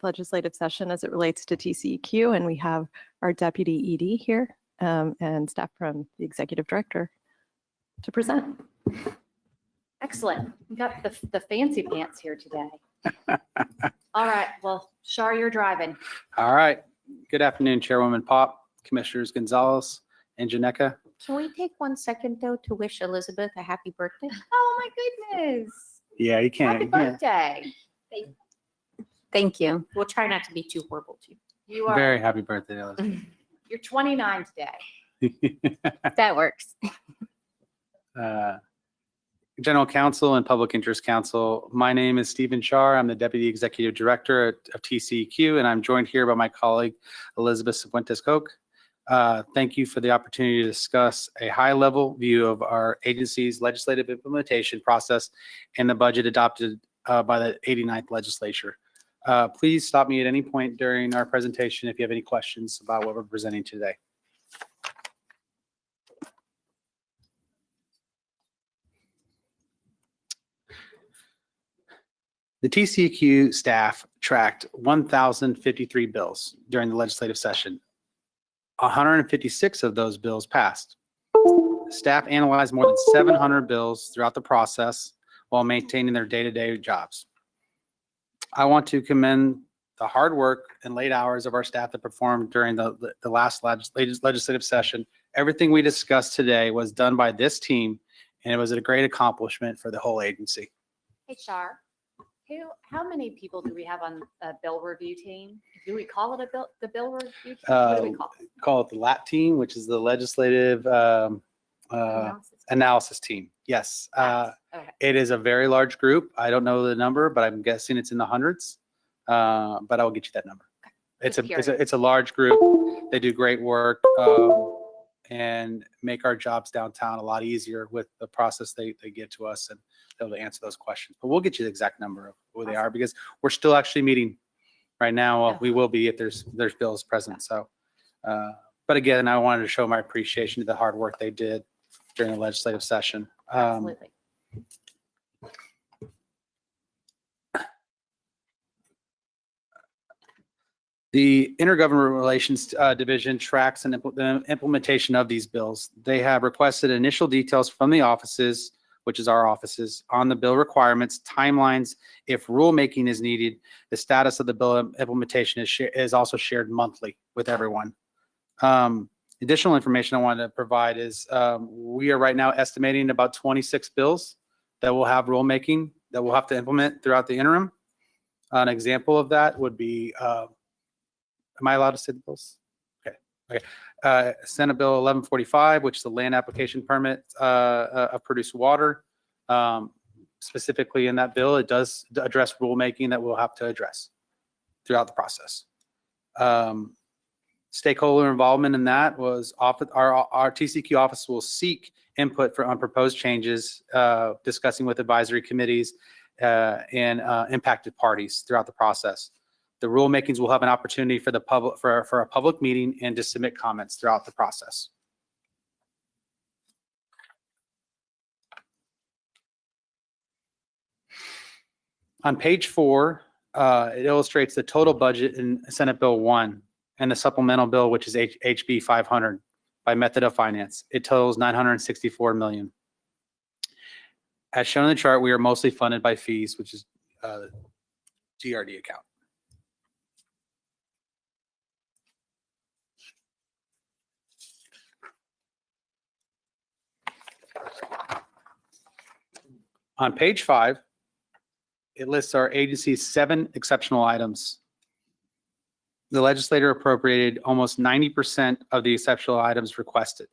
legislative session as it relates to TCEQ, and we have our deputy ED here and staff from the executive director to present. Excellent. We got the fancy pants here today. All right. Well, Shar, you're driving. All right. Good afternoon, Chairwoman Pop, Commissioners Gonzalez and Janeka. Can we take 1 second though to wish Elizabeth a happy birthday? Oh my goodness. Yeah, you can't. Happy you can't. birthday. Thank you. We'll try not to be too horrible to You are, Very happy birthday, Elizabeth. you're 29 today. you. That works. General Counsel and Public Interest Counsel, my name is Stephen Char. I'm the Deputy Executive Director of TCEQ, and I'm joined here by my colleague, Elizabeth Cifuentes-Koch. Thank you for the opportunity to discuss a high-level view of our agency's legislative implementation process and the budget adopted by the 89th legislature. Please stop me at any point during our presentation if you have any questions about what we're presenting today. The TCEQ staff tracked 1,053 bills during the legislative session. 156 of those bills passed. Staff analyzed more than 700 bills throughout the process while maintaining their day-to-day jobs. I want to commend the hard work and late hours of our staff that performed during the last legislative session. Everything we discussed today was done by this team, and it was a great accomplishment for the whole agency. Hey, Shar. How many people do we have on a bill review team? Do we call it the bill review team? What do we call it? Call it the LAT team, which is the legislative analysis team. Yes. Okay. It is a very large group. I don't know the number, but I'm guessing it's in the hundreds. But I will get you that number. It's a large group. They do great work and make our jobs downtown a lot easier with the process they give to us and be able to answer those questions. But we'll get you the exact number of who they are because we're still actually meeting right now. We will be if there's bills present. So, but again, I wanted to show my appreciation to the hard work they did during the legislative session. Absolutely. The Intergovernmental Relations Division tracks the implementation of these bills. They have requested initial details from the offices, which is our offices, on the bill requirements, timelines, if rulemaking is needed. The status of the bill implementation is also shared monthly with everyone. Additional information I wanted to provide is we are right now estimating about 26 bills that will have rulemaking that we'll have to implement throughout the interim. An example of that would be, am I allowed to say the bills? Okay. Senate Bill 1145, which is the land application permit of produced water. Specifically in that bill, it does address rulemaking that we'll have to address throughout the process. Stakeholder involvement in that was our TCEQ office will seek input on proposed changes, discussing with advisory committees and impacted parties throughout the process. The rulemakings will have an opportunity for the public for a public meeting and to submit comments throughout the process. On page 4, it illustrates the total budget in Senate Bill 1 and the supplemental bill, which is HB 500 by method of finance. It totals $964 million. As shown in the chart, we are mostly funded by fees, which is GRD account. On page 5, it lists our agency's 7 exceptional items. The legislature appropriated almost 90% of the exceptional items requested.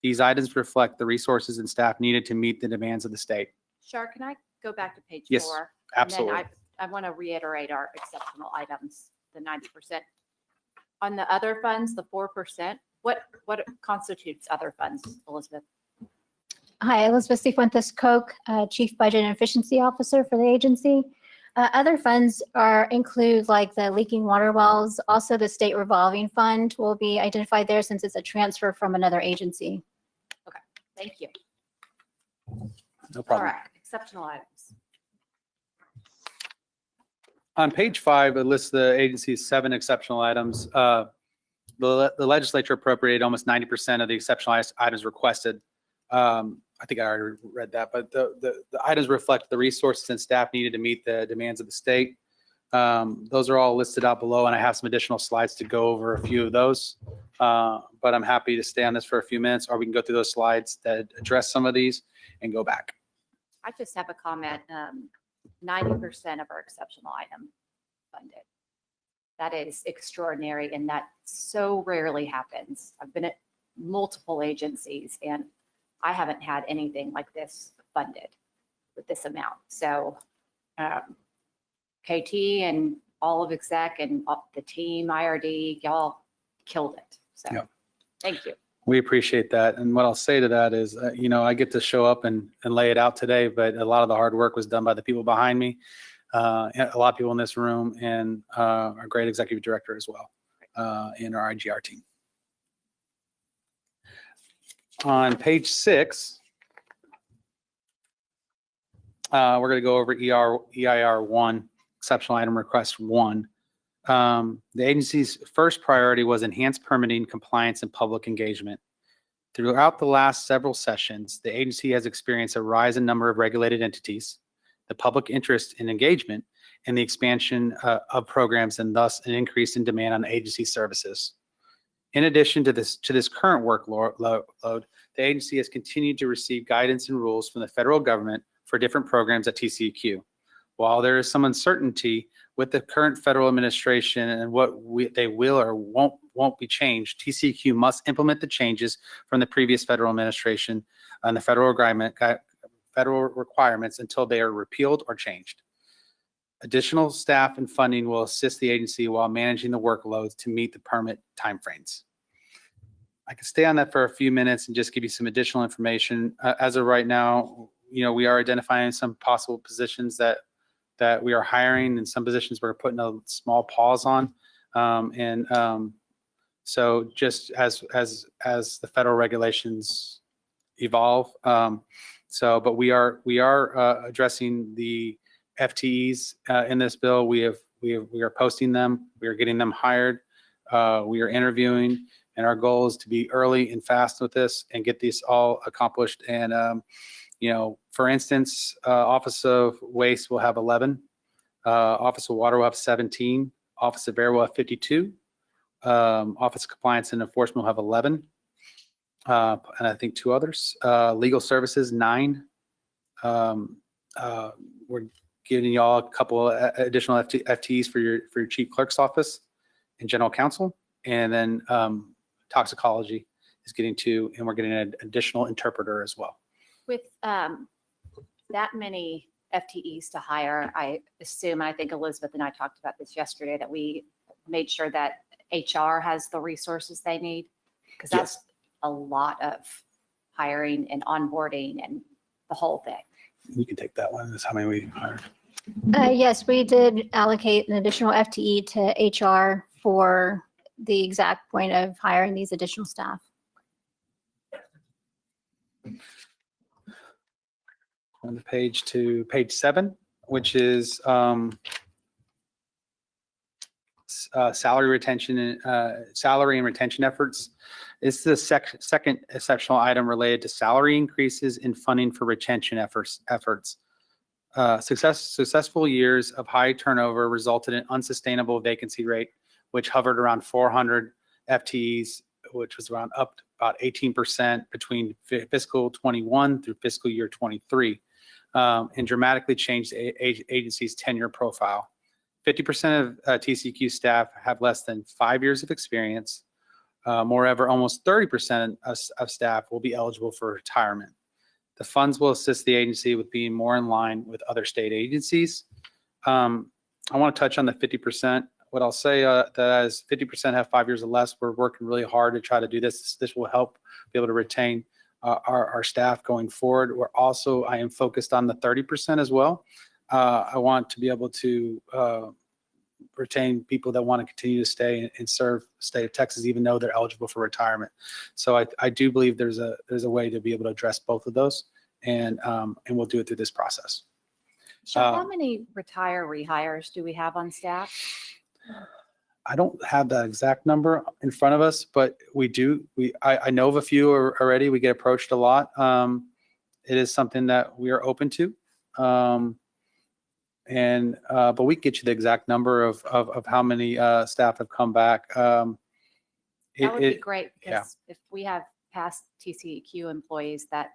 These items reflect the resources and staff needed to meet the demands of the state. Shar, can I go back to page 4? Yes, absolutely. And then I want to reiterate our exceptional items, the 90%. On the other funds, the 4%, what constitutes other funds, Elizabeth? Hi, Elizabeth Cifuentes-Koch, Chief Budget and Efficiency Officer for the agency. Other funds include like the leaking water wells. Also, the state revolving fund will be identified there since it's a transfer from another agency. Okay, thank you. No problem. All right, exceptional items. On page 5, it lists the agency's 7 exceptional items. The legislature appropriated almost 90% of the exceptional items requested. I think I already read that, but the items reflect the resources and staff needed to meet the demands of the state. Those are all listed out below, and I have some additional slides to go over a few of those. But I'm happy to stay on this for a few minutes, or we can go through those slides that address some of these and go back. I just have a comment. 90% of our exceptional item funded. That is extraordinary, and that so rarely happens. I've been at multiple agencies, and I haven't had anything like this funded with this amount. So KT and all of exec and the team, IRD, y'all killed it. So Yep. Thank you. We appreciate that. And what I'll say to that is, I get to show up and lay it out today, but a lot of the hard work was done by the people behind me, a lot of people in this room, and our great executive director as well, and our IGR team. On page 6, we're going to go over EIR 1, exceptional item request 1. The agency's first priority was enhanced permitting, compliance, and public engagement. Throughout the last several sessions, the agency has experienced a rise in number of regulated entities, the public interest in engagement, and the expansion of programs, and thus an increase in demand on agency services. In addition to this current workload, the agency has continued to receive guidance and rules from the federal government for different programs at TCEQ. While there is some uncertainty with the current federal administration and what they will or won't be changed, TCEQ must implement the changes from the previous federal administration and the federal requirements until they are repealed or changed. Additional staff and funding will assist the agency while managing the workloads to meet the permit timeframes. I can stay on that for a few minutes and just give you some additional information. As of right now, we are identifying some possible positions that we are hiring, and some positions we're putting a small pause on. So just as the federal regulations evolve, but we are addressing the FTEs in this bill. We are posting them. We are getting them hired. We are interviewing, and our goal is to be early and fast with this and get these all accomplished. And for instance, Office of Waste will have 11, Office of Water will have 17, Office of Air will have 52, Office of Compliance and Enforcement will have 11, and I think 2 others. Legal Services, 9. We're giving y'all a couple additional FTEs for your Chief Clerk's Office and General Counsel, and then Toxicology is getting 2, and we're getting an additional interpreter as well. With that many FTEs to hire, I assume, and I think Elizabeth and I talked about this yesterday, that we made sure that HR has the resources they need, because that's a lot of hiring and onboarding and the whole thing. You can take that one. That's how many we hired. Yes, we did allocate an additional FTE to HR for the exact point of hiring these additional staff. On the page to page 7, which is salary and retention efforts. It's the second exceptional item related to salary increases in funding for retention efforts. Successful years of high turnover resulted in unsustainable vacancy rate, which hovered around 400 FTEs, which was around up to about 18% between fiscal 21 through fiscal year 23, and dramatically changed the agency's tenure profile. 50% of TCEQ staff have less than 5 years of experience. Moreover, almost 30% of staff will be eligible for retirement. The funds will assist the agency with being more in line with other state agencies. I want to touch on the 50%. What I'll say that as 50% have 5 years or less, we're working really hard to try to do this. This will help be able to retain our staff going forward. I am focused on the 30% as well. I want to be able to retain people that want to continue to stay and serve the state of Texas, even though they're eligible for retirement. So I do believe there's a way to be able to address both of those, and we'll do it through this process. How many retire rehires do we have on staff? I don't have that exact number in front of us, but we do. I know of a few already. We get approached a lot. It is something that we are open to. But we can get you the exact number of how many staff have come back. That would be great yeah. because if we have past TCEQ employees that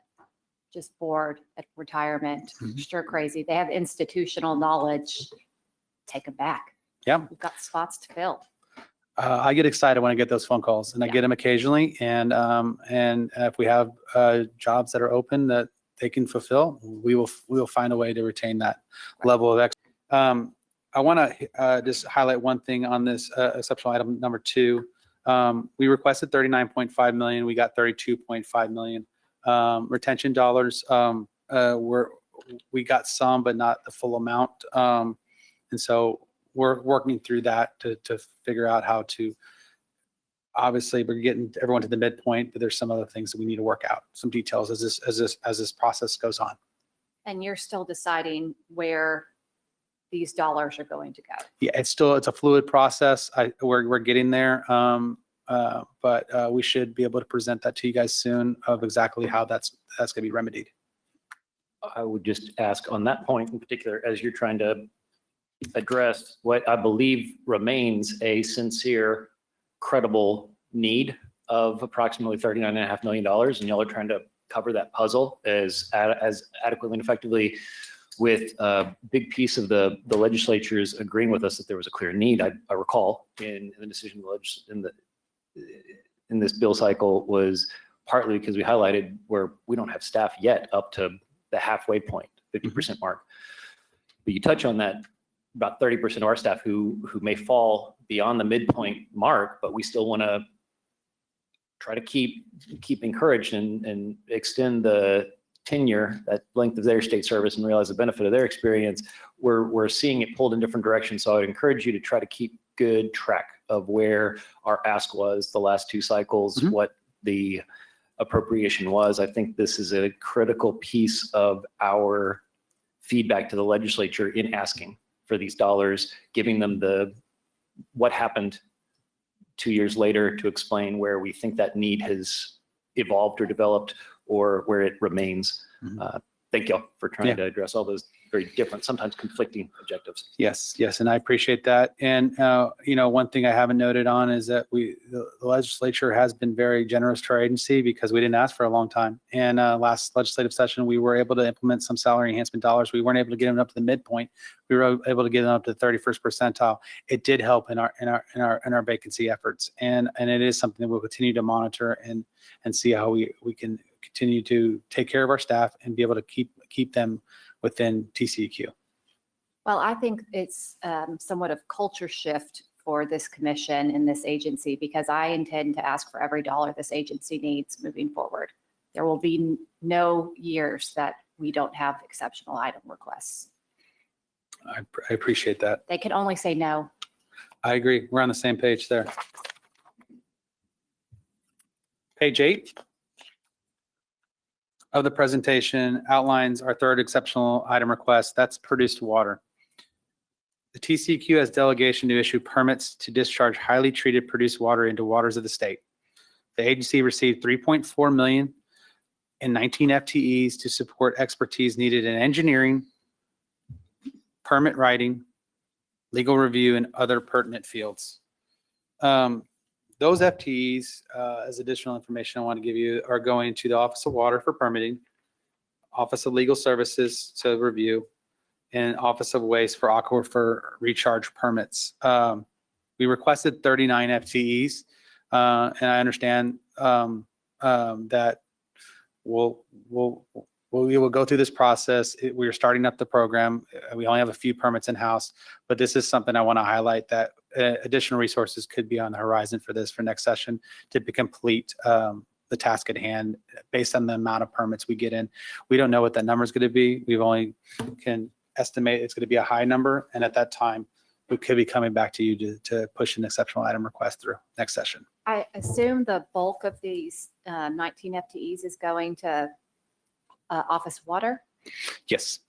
just bored at retirement, Mhm. sure crazy, they have institutional knowledge, take them back. Yeah. We've got spots to fill. I get excited when I get those phone calls, and I Yeah. get them occasionally. And if we have jobs that are open that they can fulfill, we will find a way to retain that level of I want to just highlight one thing on this exceptional item number 2. We requested 39.5 million. We got 32.5 million. Retention dollars, we got some, but not the full amount. And so we're working through that to figure out how to, obviously we're getting everyone to the midpoint, but there's some other things that we need to work out, some details as this process goes on. And you're still deciding where these dollars are going to go. Yeah, it's a fluid process. We're getting there. But we should be able to present that to you guys soon of exactly how that's going to be remedied. I would just ask on that point in particular, as you're trying to address what I believe remains a sincere, credible need of approximately $39.5 million, and y'all are trying to cover that puzzle as adequately and effectively with a big piece of the legislature's agreeing with us that there was a clear need. I recall in the decision in this bill cycle was partly because we highlighted where we don't have staff yet up to the halfway point, 50% mark. But you touch on that, about 30% of our staff who may fall beyond the midpoint mark, but we still want to try to keep encouraged and extend the tenure, that length of their state service, and realize the benefit of their experience. We're seeing it pulled in different directions. So I would encourage you to try to keep good track of where our ask was the last 2 cycles, what the appropriation was. I think this is a critical piece of our feedback to the legislature in asking for these dollars, giving them what happened 2 years later to explain where we think that need has evolved or developed or where it remains. Thank you for trying to address all those very different, sometimes conflicting objectives. Yes, and I appreciate that. And one thing I haven't noted on is that the legislature has been very generous to our agency because we didn't ask for a long time. And last legislative session, we were able to implement some salary enhancement dollars. We weren't able to get them up to the midpoint. We were able to get them up to the 31st percentile. It did help in our vacancy efforts, and it is something that we'll continue to monitor and see how we can continue to take care of our staff and be able to keep them within TCEQ. Well, I think it's somewhat of culture shift for this commission and this agency, because I intend to ask for every dollar this agency needs moving forward. There will be no years that we don't have exceptional item requests. I appreciate that. They can only say no. I agree. We're on the same page there. Page 8 of the presentation outlines our third exceptional item request. That's produced water. The TCEQ has delegation to issue permits to discharge highly treated produced water into waters of the state. The agency received $3.4 million and 19 FTEs to support expertise needed in engineering, permit writing, legal review, and other pertinent fields. Those FTEs, as additional information I want to give you, are going to the Office of Water for permitting, Office of Legal Services to review, and Office of Waste for aquifer recharge permits. We requested 39 FTEs, and I understand that we will go through this process. We're starting up the program. We only have a few permits in-house, but this is something I want to highlight, that additional resources could be on the horizon for next session to complete the task at hand based on the amount of permits we get in. We don't know what that number is going to be. We only can estimate it's going to be a high number, and at that time, we could be coming back to you to push an exceptional item request through next session. I assume the bulk of these 19 FTEs is going to Office Water. Yes.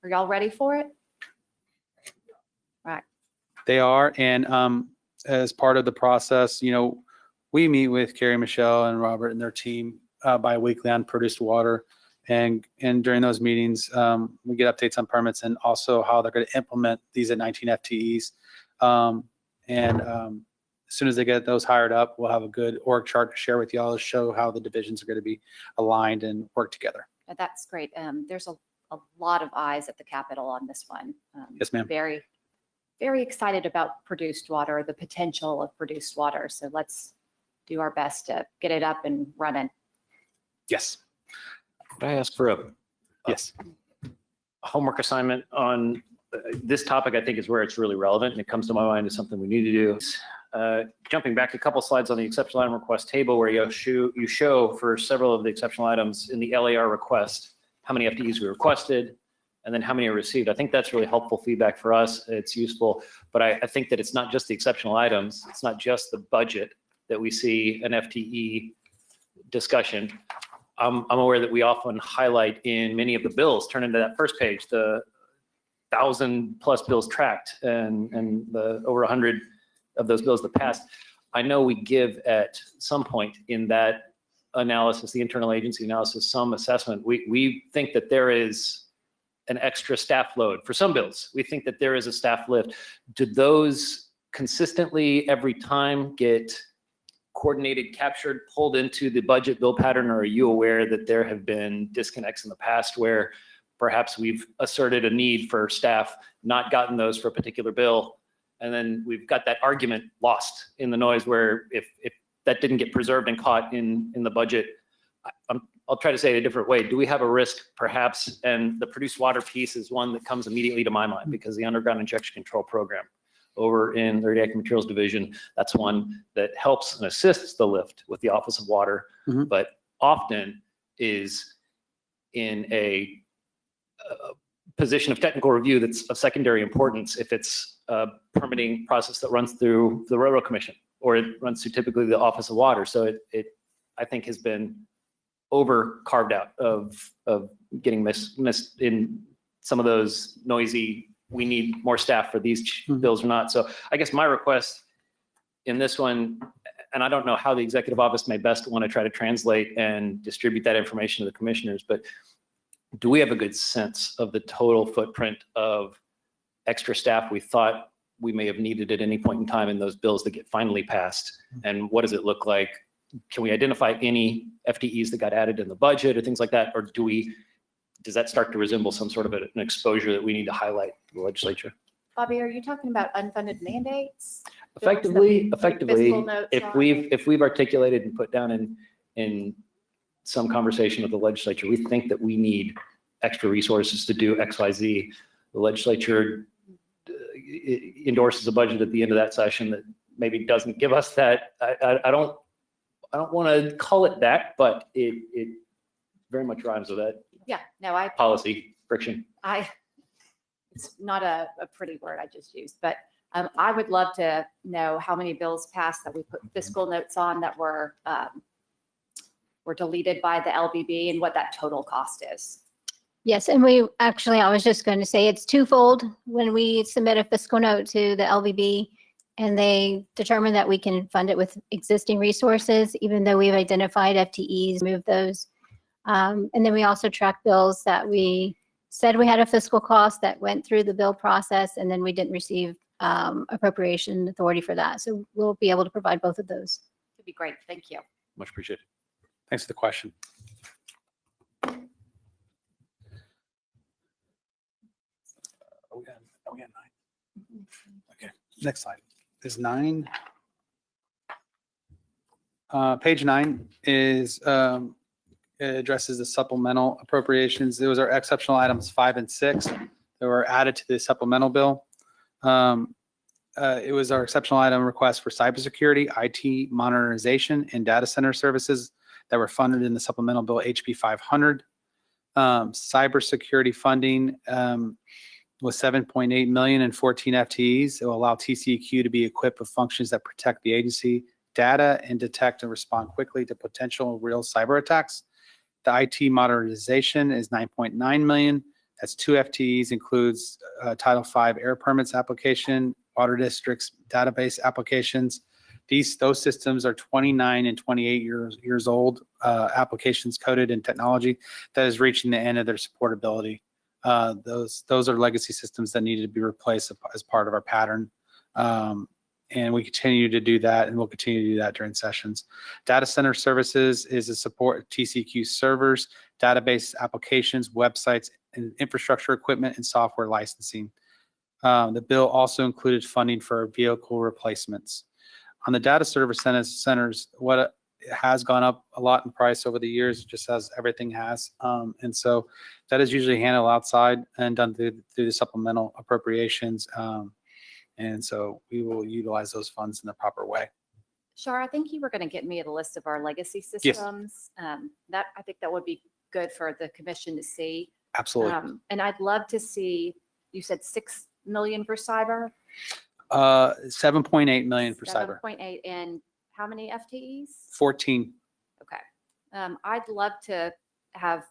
Are y'all ready for it? Right. They are, and as part of the process, we meet with Carrie, Michelle, and Robert and their team bi-weekly on produced water, and during those meetings, we get updates on permits and also how they're going to implement these at 19 FTEs. As soon as they get those hired up, we'll have a good org chart to share with y'all to show how the divisions are going to be aligned and work together. That's great. There's a lot of eyes at the Capitol on this one. Yes, ma'am. Very, very excited about produced water, the potential of produced water. So let's do our best to get it up and running. Yes. Could I ask for a Yes. homework assignment on this topic? I think is where it's really relevant, and it comes to my mind as something we need to do. Jumping back a couple slides on the exceptional item request table, where you show for several of the exceptional items in the LAR request how many FTEs we requested, and then how many are received. I think that's really helpful feedback for us. It's useful, but I think that it's not just the exceptional items. It's not just the budget that we see an FTE discussion. I'm aware that we often highlight in many of the bills, turn into that first page, the 1,000+ bills tracked and the over 100 of those bills that passed. I know we give at some point in that analysis, the internal agency analysis, some assessment. We think that there is an extra staff load for some bills. We think that there is a staff lift. Do those consistently every time get coordinated, captured, pulled into the budget bill pattern, or are you aware that there have been disconnects in the past where perhaps we've asserted a need for staff, not gotten those for a particular bill, and then we've got that argument lost in the noise where if that didn't get preserved and caught in the budget? I'll try to say it a different way. Do we have a risk perhaps? And the produced water piece is one that comes immediately to my mind, because the underground injection control program over in the Radioactive Materials Division, that's one that helps and assists the lift with the Office of Water, but often is in a position of technical review that's of secondary importance if it's a permitting process that runs through the Railroad Commission, or it runs through typically the Office of Water. So it I think has been over carved out of getting missed in some of those noisy, we need more staff for these bills or not. So I guess my request in this one, and I don't know how the executive office may best want to try to translate and distribute that information to the commissioners, but do we have a good sense of the total footprint of extra staff we thought we may have needed at any point in time in those bills that get finally passed? And what does it look like? Can we identify any FTEs that got added in the budget or things like that? Or does that start to resemble some sort of an exposure that we need to highlight to the legislature? Bobby, are you talking about unfunded mandates? Effectively, fiscal notes if on? we've articulated and put down in some conversation with the legislature, we think that we need extra resources to do X, Y, Z. The legislature endorses a budget at the end of that session that maybe doesn't give us that. I don't want to call it that, but it very much rhymes with that Yeah, no, policy friction. it's not a pretty word I just used, but I would love to know how many bills passed that we put fiscal notes on that were deleted by the LBB, and what that total cost is. Yes, and I was just going to say it's twofold. When we submit a fiscal note to the LVB and they determine that we can fund it with existing resources, even though we've identified FTEs, move those. And then we also track bills that we said we had a fiscal cost that went through the bill process, and then we didn't receive appropriation authority for that. So we'll be able to provide both of those. It'd be great. Thank you. Much appreciated. Thanks for the question. Are we at 9? Okay, next slide is 9. Page 9 is it addresses the supplemental appropriations. Those are exceptional items 5 and 6 that were added to the supplemental bill. It was our exceptional item request for cybersecurity, IT modernization, and data center services that were funded in the supplemental bill HB 500. Cybersecurity funding was $7.8 million and 14 FTEs. It will allow TCEQ to be equipped with functions that protect the agency data and detect and respond quickly to potential real cyber attacks. The IT modernization is $9.9 million. That's 2 FTEs, includes Title V air permits application, water districts database applications. Those systems are 29 and 28 years old, applications coded in technology that is reaching the end of their supportability. Those are legacy systems that needed to be replaced as part of our pattern. And we continue to do that, and we'll continue to do that during sessions. Data center services is a support TCEQ servers, database applications, websites, and infrastructure equipment and software licensing. The bill also included funding for vehicle replacements. On the data service centers, what has gone up a lot in price over the years, just as everything has. And so that is usually handled outside and done through the supplemental appropriations. And so we will utilize those funds in the proper way. Shar, I think you were going to get me a list of our legacy Yes. systems. I think that would be good for the commission to see. Absolutely. And I'd love to see, you said 6 million for cyber? 7.8 million for cyber. 7.8, and how many FTEs? 14. Okay. I'd love to have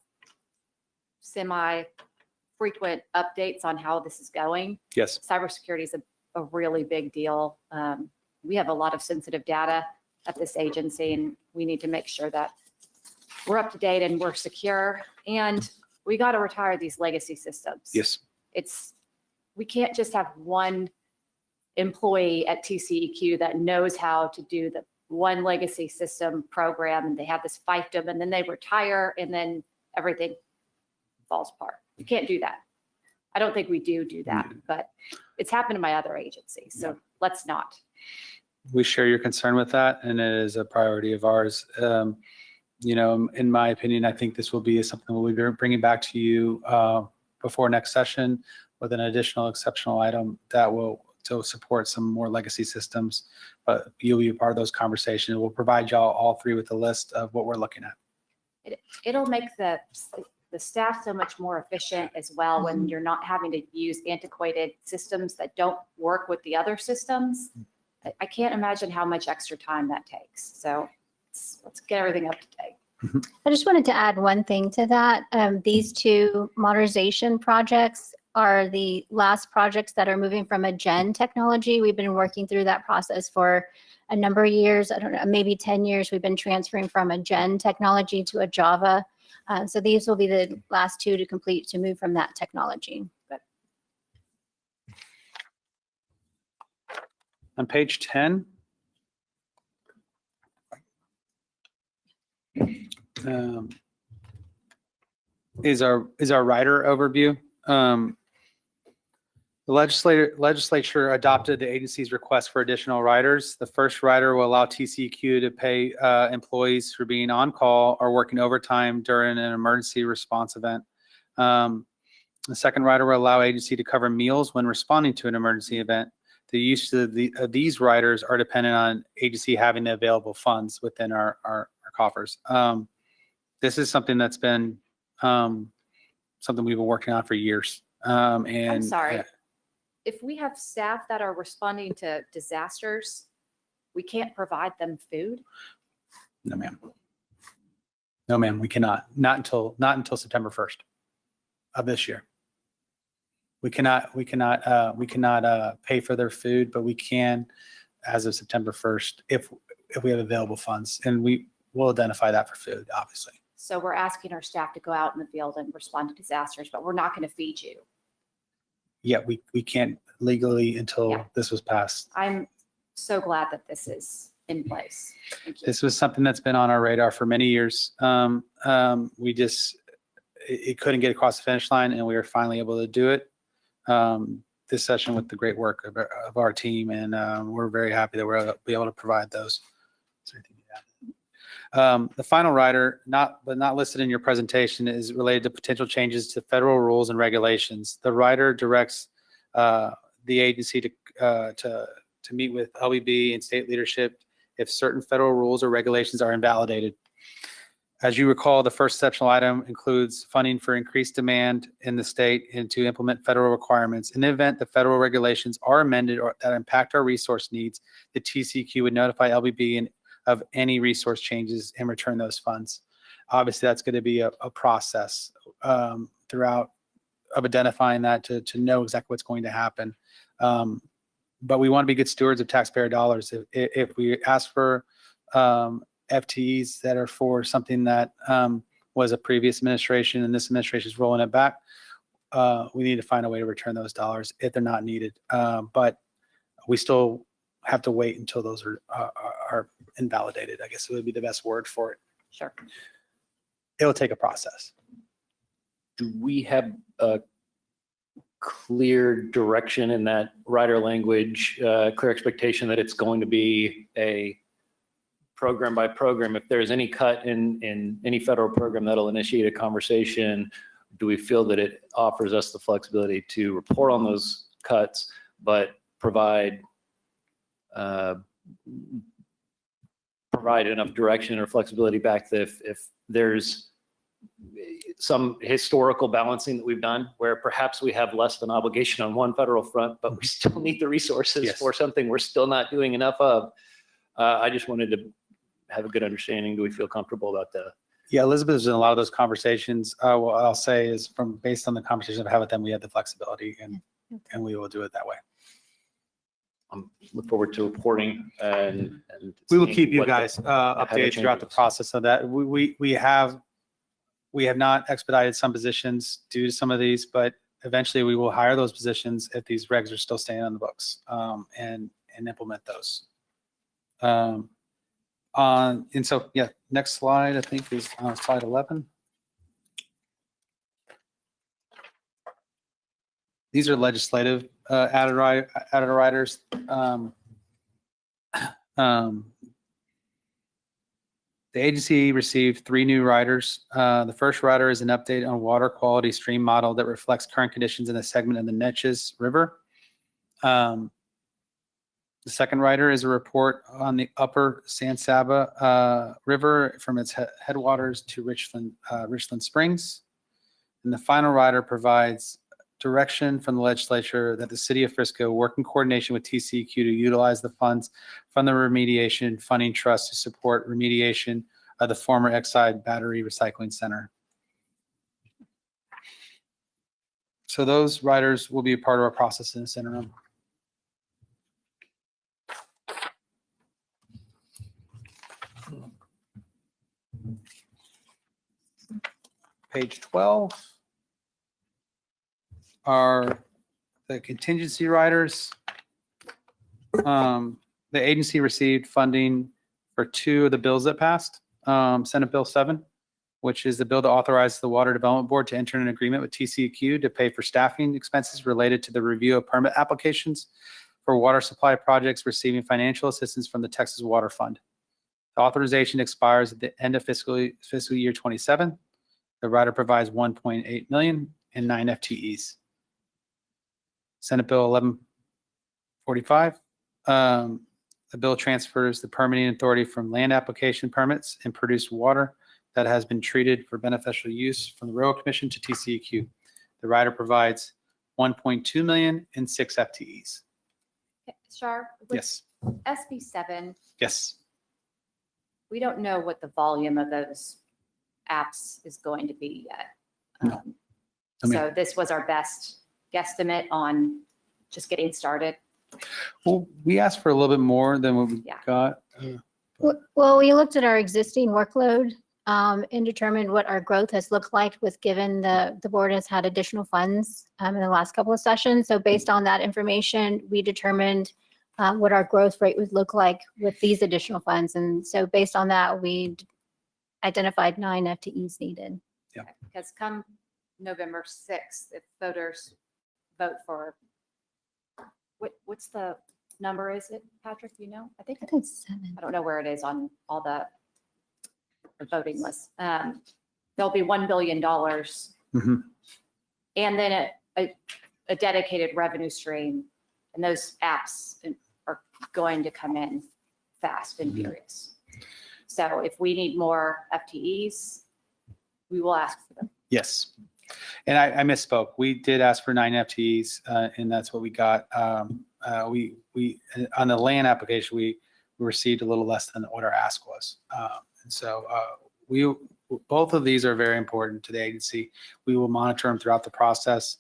semi-frequent updates on how this is going. Yes. Cybersecurity is a really big deal. We have a lot of sensitive data at this agency, and we need to make sure that we're up to date and we're secure. And we got to retire these legacy systems. Yes. We can't just have one employee at TCEQ that knows how to do the one legacy system program, and they have this fiefdom, and then they retire, and then everything falls apart. You can't do that. I don't think we do that, but it's happened in my other agencies, so let's not. We share your concern with that, and it is a priority of ours. You know, in my opinion, I think this will be something we'll be bringing back to you before next session with an additional exceptional item that will support some more legacy systems. But you'll be a part of those conversations. We'll provide y'all all three with a list of what we're looking at. It'll make the staff so much more efficient as well when you're not having to use antiquated systems that don't work with the other systems. I can't imagine how much extra time that takes. So let's get everything up to date. I just wanted to add one thing to that. These two modernization projects are the last projects that are moving from a Gen technology. We've been working through that process for a number of years. I don't know, maybe 10 years. We've been transferring from a Gen technology to a Java. So these will be the last two to complete to move from that technology. On page 10, is our rider overview. The legislature adopted the agency's request for additional riders. The first rider will allow TCEQ to pay employees for being on call or working overtime during an emergency response event. The second rider will allow agency to cover meals when responding to an emergency event. The use of these riders are dependent on agency having the available funds within our coffers. This is something that's been something we've been working on for years. And I'm sorry. If we have staff that are responding to disasters, we can't provide them food? No, ma'am. No, ma'am, we cannot. Not until September 1st of this year. We cannot pay for their food, but we can as of September 1st if we have available funds, and we will identify that for food, obviously. So we're asking our staff to go out in the field and respond to disasters, but we're not going to feed you. Yeah, we can't legally until Yeah. this was passed. I'm so glad that this is in place. Thank you. This was something that's been on our radar for many years. We just, it couldn't get across the finish line, and we were finally able to do it this session with the great work of our team, and we're very happy that we're able to provide those. Is there anything to add? The final rider, not listed in your presentation, is related to potential changes to federal rules and regulations. The rider directs the agency to meet with LBB and state leadership if certain federal rules or regulations are invalidated. As you recall, the first exceptional item includes funding for increased demand in the state and to implement federal requirements. In the event the federal regulations are amended or that impact our resource needs, the TCEQ would notify LBB of any resource changes and return those funds. Obviously, that's going to be a process throughout of identifying that to know exactly what's going to happen. But we want to be good stewards of taxpayer dollars. If we ask for FTEs that are for something that was a previous administration and this administration is rolling it back, we need to find a way to return those dollars if they're not needed. But we still have to wait until those are invalidated. I guess it would be the best word for it. Sure. It'll take a process. Do we have a clear direction in that rider language, clear expectation that it's going to be a program by program? If there's any cut in any federal program that'll initiate a conversation, do we feel that it offers us the flexibility to report on those cuts, but provide enough direction or flexibility back if there's some historical balancing that we've done where perhaps we have less than obligation on one federal front, but we still need the resources Yes. for something we're still not doing enough of. I just wanted to have a good understanding. Do we feel comfortable about that? Yeah, Elizabeth is in a lot of those conversations. What I'll say is based on the conversations I've had with them, we have the flexibility and we will do it that way. Look forward to reporting and We will seeing keep you what the- guys the updated throughout the changes. process of that. We have not expedited some positions due to some of these, but eventually we will hire those positions if these regs are still staying on the books, and implement those. And so, yeah, next slide, I think is slide 11. These are legislative added riders. The agency received 3 new riders. The first rider is an update on water quality stream model that reflects current conditions in a segment of the Neches River. The second rider is a report on the upper San Saba River from its headwaters to Richland Springs. And the final rider provides direction from the legislature that the city of Frisco work in coordination with TCEQ to utilize the funds from the remediation funding trust to support remediation of the former Exide Battery Recycling Center. So those riders will be a part of our process in this interim. Page 12 are the contingency riders. The agency received funding for 2 of the bills that passed. Senate Bill 7, which is the bill to authorize the Water Development Board to enter an agreement with TCEQ to pay for staffing expenses related to the review of permit applications for water supply projects receiving financial assistance from the Texas Water Fund. The authorization expires at the end of fiscal year 27. The rider provides 1.8 million and 9 FTEs. Senate Bill 1145. The bill transfers the permitting authority from land application permits and produced water that has been treated for beneficial use from the Railroad Commission to TCEQ. The rider provides 1.2 million and 6 FTEs. Shar, with Yes, SB 7, yes. we don't know what the volume of those apps is going to be yet. No. I mean- So this was our best guesstimate on just getting started. Well, we asked for a little bit more than what we Yeah. got. Well, we looked at our existing workload and determined what our growth has looked like given the board has had additional funds in the last couple of sessions. So based on that information, we determined what our growth rate would look like with these additional funds. And so based on that, we identified 9 FTEs needed. Because come November 6th, if voters vote for, what's the number is it, Patrick, you know? I think, I think it's 7. I don't know where it is on all the voting lists. There'll be $1 billion Mhm. and then a dedicated revenue stream. And those apps are going to come in fast and furious. So if we need more FTEs, we will ask for them. Yes. And I misspoke. We did ask for 9 FTEs, and that's what we got. We on the land application, we received a little less than what our ask was. And so we both of these are very important to the agency. We will monitor them throughout the process,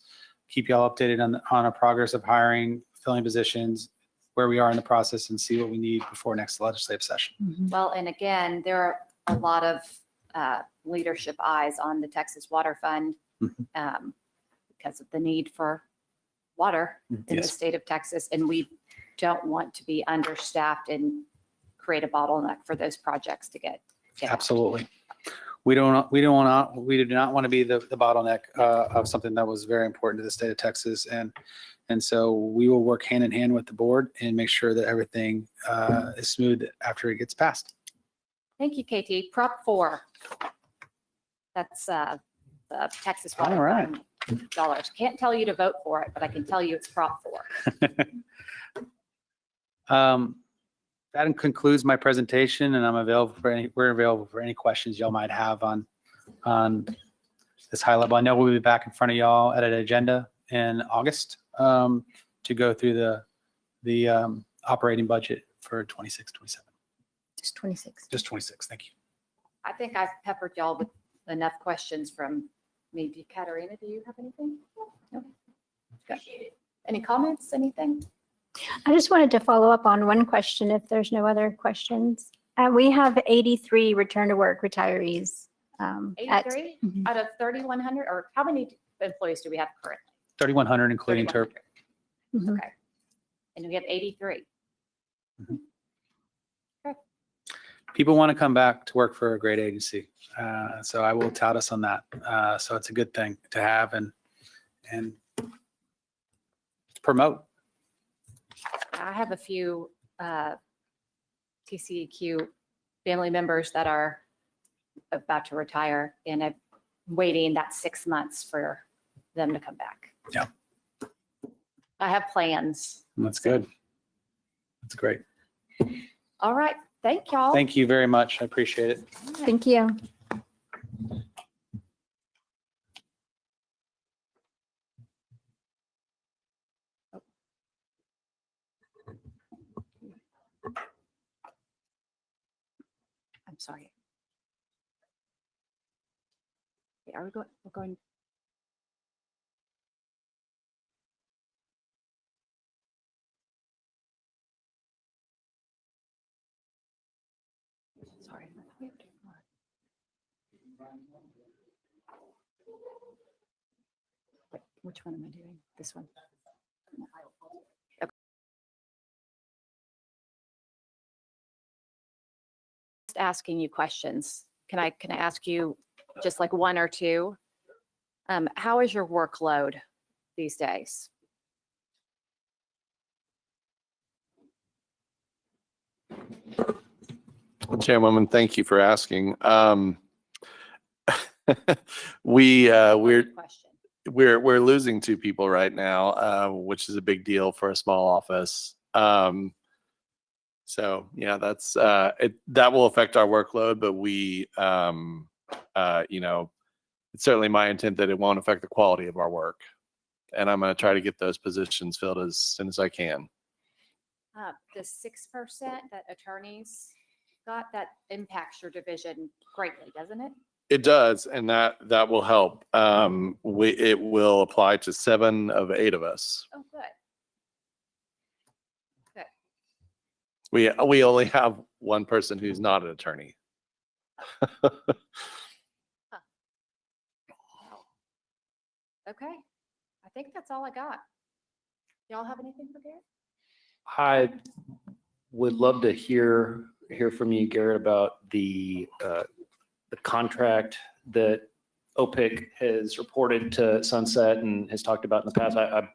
keep y'all updated on our progress of hiring, filling positions, where we are in the process, and see what we need before next legislative session. Well, and again, there are a lot of leadership eyes on the Texas Water Fund because of the need for water in the Yes. state of Texas. And we don't want to be understaffed and create a bottleneck for those projects to get out. Absolutely. We do not want to be the bottleneck of something that was very important to the state of Texas. And so we will work hand in hand with the board and make sure that everything is smooth after it gets passed. Thank you, KT. Prop 4. That's the Texas All Water right. Fund dollars. Can't tell you to vote for it, but I can tell you it's Prop 4. That concludes my presentation, and we're available for any questions y'all might have on this high level. I know we'll be back in front of y'all at an agenda in August to go through the operating budget for 26, 27. Just 26. Just 26. Thank you. I think I've peppered y'all with enough questions from maybe Katarina. Do you have anything? No? Good. Any comments, anything? I just wanted to follow up on one question if there's no other questions. We have 83 return to work retirees. 83 Mhm. out of 3,100, or how many employees do we have currently? 3,100, including TERP. 3,100. Mhm. Okay. And we have 83. People want to come back to work for a great agency. So I will tout us on that. So it's a good thing to have and promote. I have a few TCEQ family members that are about to retire, and I'm waiting that 6 months for them to come back. Yeah. I have plans. That's good. That's great. All right. Thank y'all. Thank you very much. I appreciate it. Thank you. I'm sorry. Okay, are we going? We're going. Sorry. Wait, which one am I doing? This one? Okay. Just asking you questions. Can I ask you just like one or two? How is your workload these days? Chairwoman, thank you for asking. Question. We're losing 2 people right now, which is a big deal for a small office. So yeah, that's that will affect our workload, but we it's certainly my intent that it won't affect the quality of our work. And I'm going to try to get those positions filled as soon as I can. The 6% that attorneys got, that impacts your division greatly, doesn't it? It does, and that will help. It will apply to 7 of 8 of us. Oh, good. Good. We only have one person who's not an attorney. Okay. I think that's all I got. Y'all have anything for Garrett? I would love to hear from you, Garrett, about the contract that OPIC has reported to Sunset and has talked about in the past. I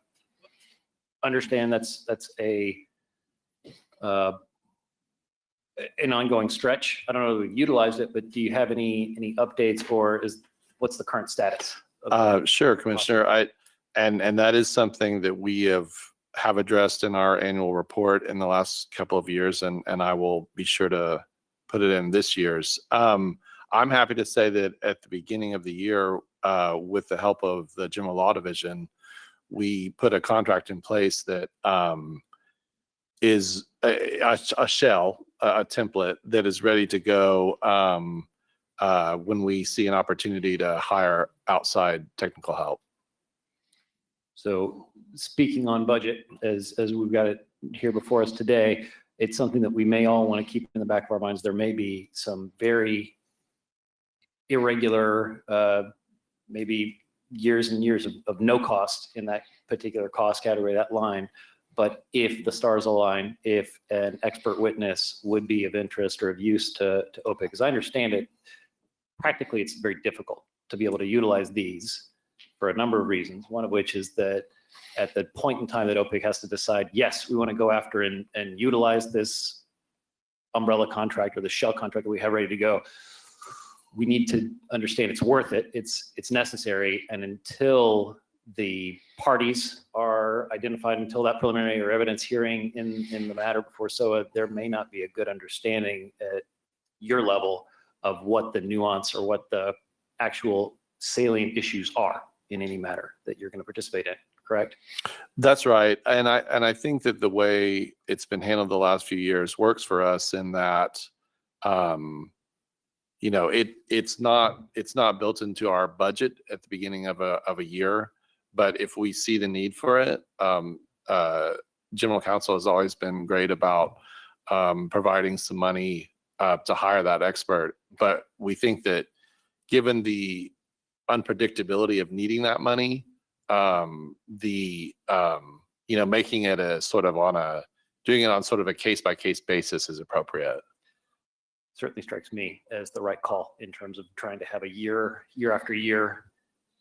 understand that's an ongoing stretch. I don't know if we've utilized it, but do you have any updates, or what's the current status? Sure, Commissioner. And that is something that we have addressed in our annual report in the last couple of years, and I will be sure to put it in this year's. I'm happy to say that at the beginning of the year, with the help of the General Law Division, we put a contract in place that is a shell, a template that is ready to go when we see an opportunity to hire outside technical help. So speaking on budget, as we've got it here before us today, it's something that we may all want to keep in the back of our minds. There may be some very irregular, maybe years and years of no cost in that particular cost category, that line. But if the stars align, if an expert witness would be of interest or of use to OPIC, as I understand it, practically it's very difficult to be able to utilize these for a number of reasons. One of which is that at the point in time that OPIC has to decide, yes, we want to go after and utilize this umbrella contract or the shell contract that we have ready to go, we need to understand it's worth it. It's necessary. And until the parties are identified, until that preliminary or evidence hearing in the matter before SOA, there may not be a good understanding at your level of what the nuance or what the actual salient issues are in any matter that you're going to participate in, correct? That's right. And I think that the way it's been handled the last few years works for us in that, it's not built into our budget at the beginning of a year, but if we see the need for it, General Counsel has always been great about providing some money to hire that expert. But we think that given the unpredictability of needing that money, making it doing it on sort of a case by case basis is appropriate. Certainly strikes me as the right call in terms of trying to have a year after year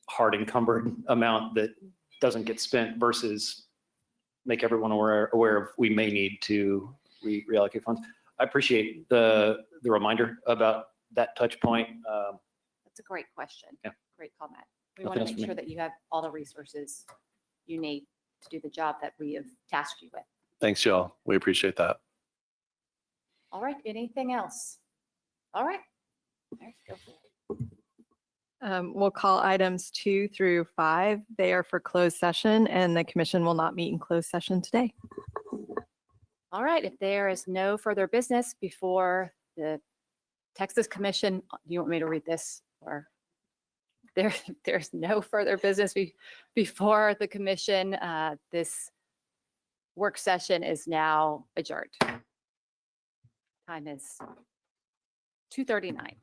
hard encumbered amount that doesn't get spent versus make everyone aware of we may need to reallocate funds. I appreciate the reminder about that touch point. That's a great question. Yeah. Great comment. We Nothing want else to from make me. sure that you have all the resources you need to do the job that we have tasked you with. Thanks, Jill. We appreciate that. All right, anything else? All right. All right, go for it. We'll call items 2 through 5. They are for closed session, and the commission will not meet in closed session today. All right, if there is no further business before the Texas Commission, do you want me to read this or? There's no further business before the commission. This work session is now adjourned. Time is 2:39.